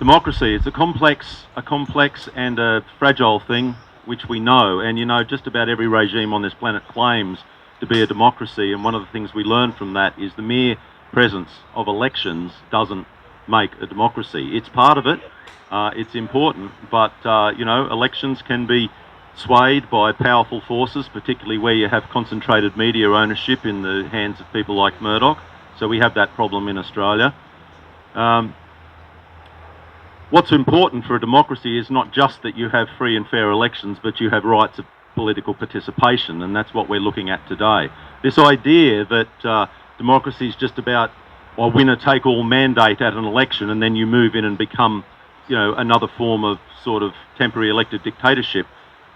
democracy is a complex and a fragile thing, which we know. And you know, just about every regime on this planet claims to be a democracy. And one of the things we learn from that is the mere presence of elections doesn't make a democracy. It's part of it. It's important, but you know, elections can be swayed by powerful forces, particularly where you have concentrated media ownership in the hands of people like Murdoch. So we have that problem in Australia. What's important for a democracy is not just that you have free and fair elections, but you have rights of political participation, and that's what we're looking at today. This idea that democracy is just about a winner-take-all mandate at an election, and then you move in and become, you know, another form of sort of temporary elected dictatorship,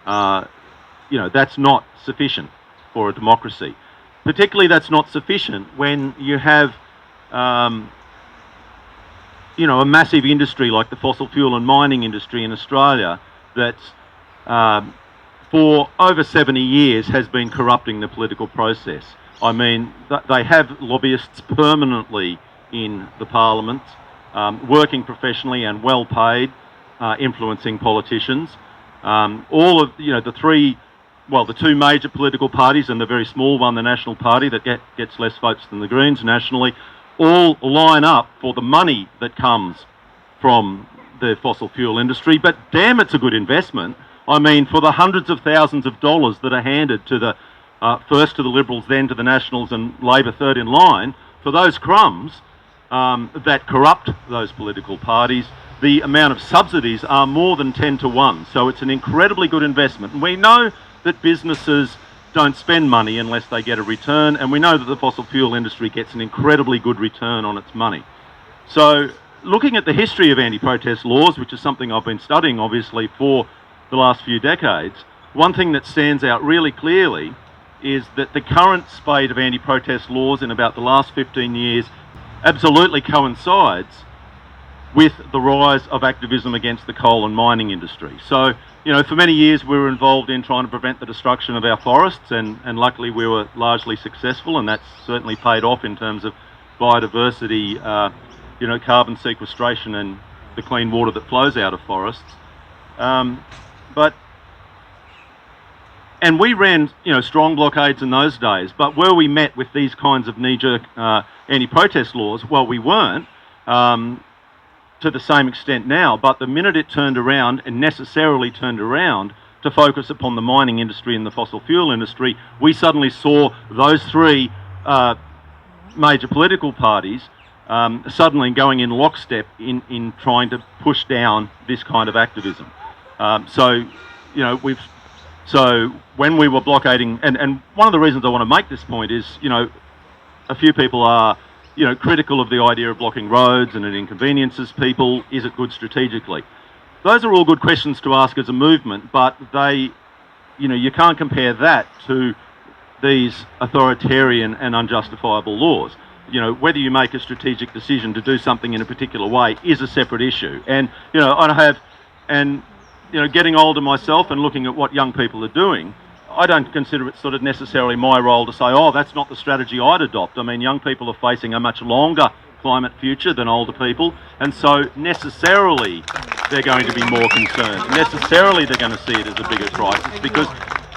you know, that's not sufficient for a democracy. Particularly that's not sufficient when you have, you know, a massive industry like the fossil fuel and mining industry in Australia that's for over 70 years has been corrupting the political process. I mean, they have lobbyists permanently in the parliament, working professionally and well paid, influencing politicians. All of, you know, the two major political parties and the very small one, the National Party, that gets less votes than the Greens nationally, all line up for the money that comes from the fossil fuel industry. But damn, it's a good investment. I mean, for the hundreds of thousands of dollars that are handed to the first to the Liberals, then to the Nationals, and Labor third in line, for those crumbs that corrupt those political parties, the amount of subsidies are more than 10 to 1. So it's an incredibly good investment. And we know that businesses don't spend money unless they get a return, and we know that the fossil fuel industry gets an incredibly good return on its money. So looking at the history of anti-protest laws, which is something I've been studying obviously for the last few decades, one thing that stands out really clearly is that the current spate of anti-protest laws in about the last 15 years absolutely coincides with the rise of activism against the coal and mining industry. So, you know, for many years we were involved in trying to prevent the destruction of our forests, and luckily we were largely successful, and that's certainly paid off in terms of biodiversity, you know, carbon sequestration and the clean water that flows out of forests. And we ran, you know, strong blockades in those days, but were we met with these kinds of knee-jerk anti-protest laws? Well, we weren't to the same extent now, but the minute it turned around, and necessarily turned around, to focus upon the mining industry and the fossil fuel industry, we suddenly saw those three major political parties suddenly going in lockstep in trying to push down this kind of activism. So, you know, so when we were blockading, and one of the reasons I want to make this point is, you know, a few people are, you know, critical of the idea of blocking roads and it inconveniences people. Is it good strategically? Those are all good questions to ask as a movement, but they, you know, you can't compare that to these authoritarian and unjustifiable laws. You know, whether you make a strategic decision to do something in a particular way is a separate issue. And, you know, you know, getting older myself and looking at what young people are doing, I don't consider it sort of necessarily my role to say, oh, that's not the strategy I'd adopt. I mean, young people are facing a much longer climate future than older people, and so necessarily they're going to be more concerned. Necessarily they're going to see it as a bigger crisis, because,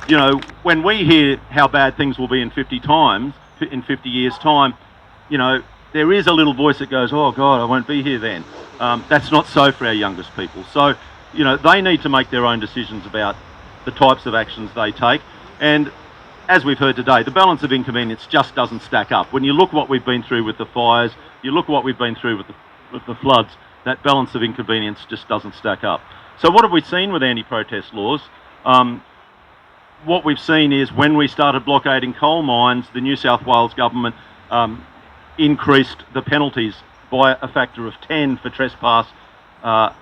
you know, when we hear how bad things will be in 50 years' time, you know, there is a little voice that goes, oh God, I won't be here then. That's not so for our youngest people. So, you know, they need to make their own decisions about the types of actions they take. And as we've heard today, the balance of inconvenience just doesn't stack up. When you look what we've been through with the fires, you look what we've been through with the floods, that balance of inconvenience just doesn't stack up. So what have we seen with anti-protest laws? What we've seen is when we started blockading coal mines, the New South Wales government increased the penalties by a factor of 10 for trespass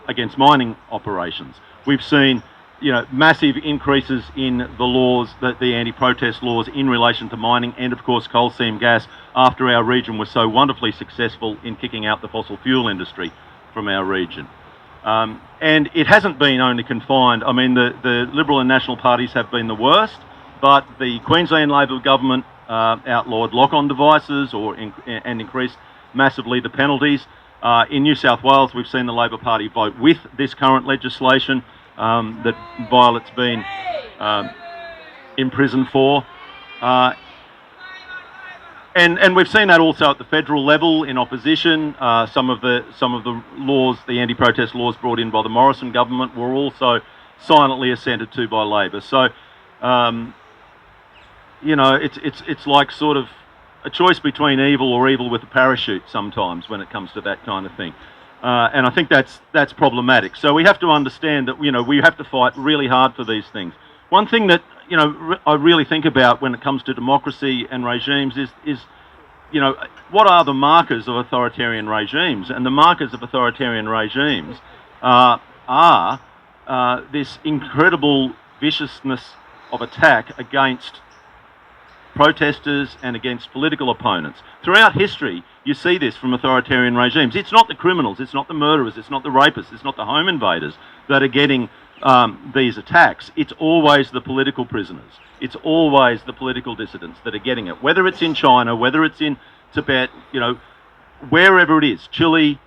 against mining operations. We've seen, you know, massive increases in the laws, the anti-protest laws in relation to mining and, of course, coal seam gas, after our region was so wonderfully successful in kicking out the fossil fuel industry from our region. And it hasn't been only confined. I mean, the Liberal and National parties have been the worst, but the Queensland Labor government outlawed lock-on devices and increased massively the penalties. In New South Wales, we've seen the Labor Party vote with this current legislation that Violet's been imprisoned for. And we've seen that also at the federal level in opposition. Some of the laws, the anti-protest laws brought in by the Morrison government, were also silently assented to by Labor. So, you know, it's like sort of a choice between evil or evil with a parachute sometimes when it comes to that kind of thing. And I think that's problematic. So we have to understand that, you know, we have to fight really hard for these things. One thing that, you know, I really think about when it comes to democracy and regimes is, you know, what are the markers of authoritarian regimes? And the markers of authoritarian regimes are this incredible viciousness of attack against protesters and against political opponents. Throughout history, you see this from authoritarian regimes. It's not the criminals, it's not the murderers, it's not the rapists, it's not the home invaders that are getting these attacks. It's always the political prisoners. It's always the political dissidents that are getting it. Whether it's in China, whether it's in Tibet, you know, wherever it is, Chile,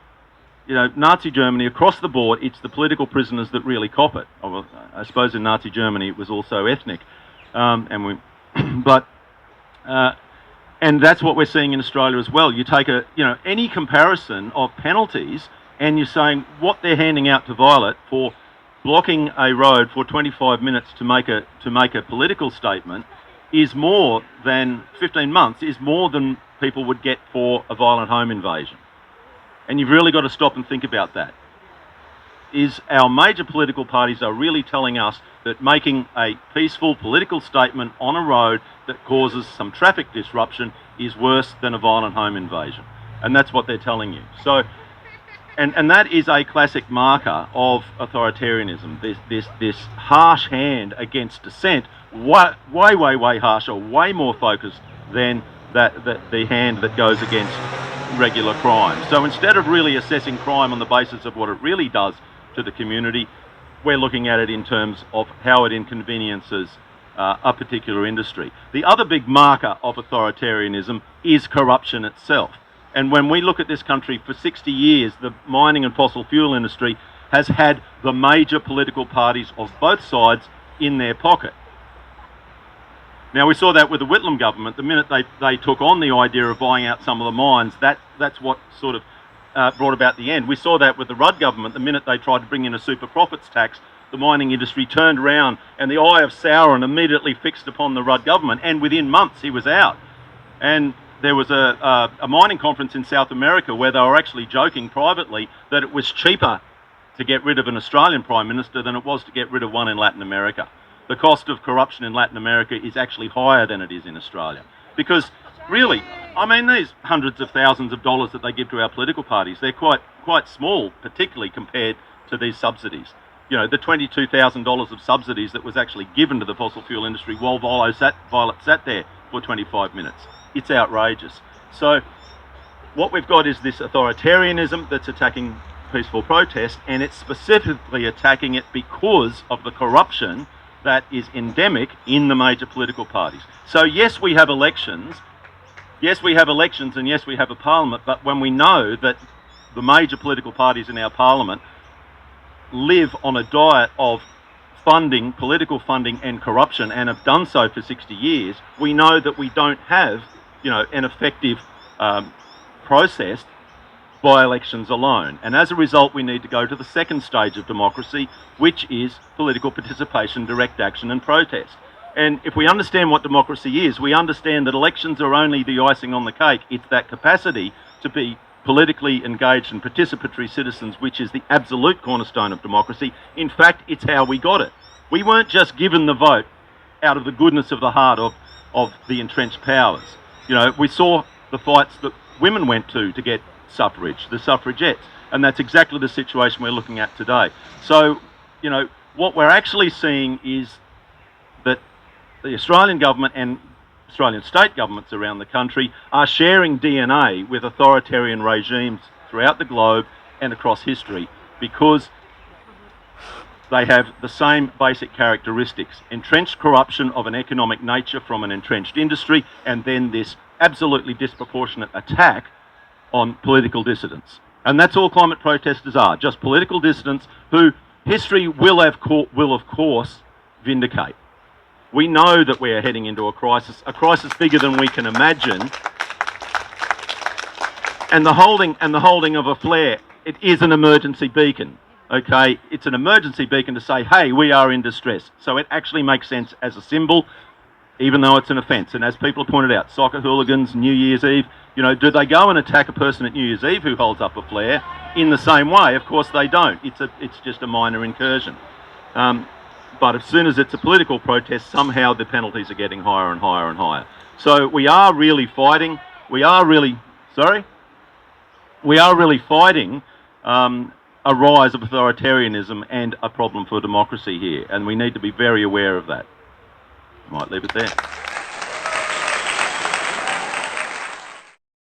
you know, Nazi Germany, across the board, it's the political prisoners that really cop it. I suppose in Nazi Germany it was also ethnic, and that's what we're seeing in Australia as well. You take any comparison of penalties, and you're saying what they're handing out to Violet for blocking a road for 25 minutes to make a political statement is more than 15 months, is more than people would get for a violent home invasion. And you've really got to stop and think about that. Is our major political parties are really telling us that making a peaceful political statement on a road that causes some traffic disruption is worse than a violent home invasion. And that's what they're telling you. So, and that is a classic marker of authoritarianism, this harsh hand against dissent, way harsher, way more focused than the hand that goes against regular crime. So instead of really assessing crime on the basis of what it really does to the community, we're looking at it in terms of how it inconveniences a particular industry. The other big marker of authoritarianism is corruption itself. And when we look at this country, for 60 years, the mining and fossil fuel industry has had the major political parties of both sides in their pocket. Now, we saw that with the Whitlam government. The minute they took on the idea of buying out some of the mines, that's what sort of brought about the end. We saw that with the Rudd government. The minute they tried to bring in a super profits tax, the mining industry turned around and the eye of Sauron immediately fixed upon the Rudd government, and within months he was out. And there was a mining conference in South America where they were actually joking privately that it was cheaper to get rid of an Australian Prime Minister than it was to get rid of one in Latin America. The cost of corruption in Latin America is actually higher than it is in Australia. Because really, I mean, these hundreds of thousands of dollars that they give to our political parties, they're quite small, particularly compared to these subsidies. You know, the $22,000 of subsidies that was actually given to the fossil fuel industry while Violet sat there for 25 minutes. It's outrageous. So what we've got is this authoritarianism that's attacking peaceful protest, and it's specifically attacking it because of the corruption that is endemic in the major political parties. So yes, we have elections. Yes, we have elections, and yes, we have a parliament, but when we know that the major political parties in our parliament live on a diet of funding, political funding and corruption, and have done so for 60 years, we know that we don't have, you know, an effective process by elections alone. And as a result, we need to go to the second stage of democracy, which is political participation, direct action and protest. And if we understand what democracy is, we understand that elections are only the icing on the cake. It's that capacity to be politically engaged and participatory citizens which is the absolute cornerstone of democracy. In fact, it's how we got it. We weren't just given the vote out of the goodness of the heart of the entrenched powers. You know, we saw the fights that women went to get suffrage, the suffragettes, and that's exactly the situation we're looking at today. So, you know, what we're actually seeing is that the Australian government and Australian state governments around the country are sharing DNA with authoritarian regimes throughout the globe and across history because they have the same basic characteristics: entrenched corruption of an economic nature from an entrenched industry, and then this absolutely disproportionate attack on political dissidents. And that's all climate protesters are, just political dissidents who history will of course vindicate. We know that we are heading into a crisis bigger than we can imagine. And the holding of a flare, it is an emergency beacon. Okay, it's an emergency beacon to say, hey, we are in distress. So it actually makes sense as a symbol, even though it's an offence. And as people have pointed out, soccer hooligans, New Year's Eve, you know, do they go and attack a person at New Year's Eve who holds up a flare in the same way? Of course they don't. It's just a minor incursion. But as soon as it's a political protest, somehow the penalties are getting higher and higher and higher. So we are really fighting. We are really fighting a rise of authoritarianism and a problem for democracy here, and we need to be very aware of that. Might leave it there.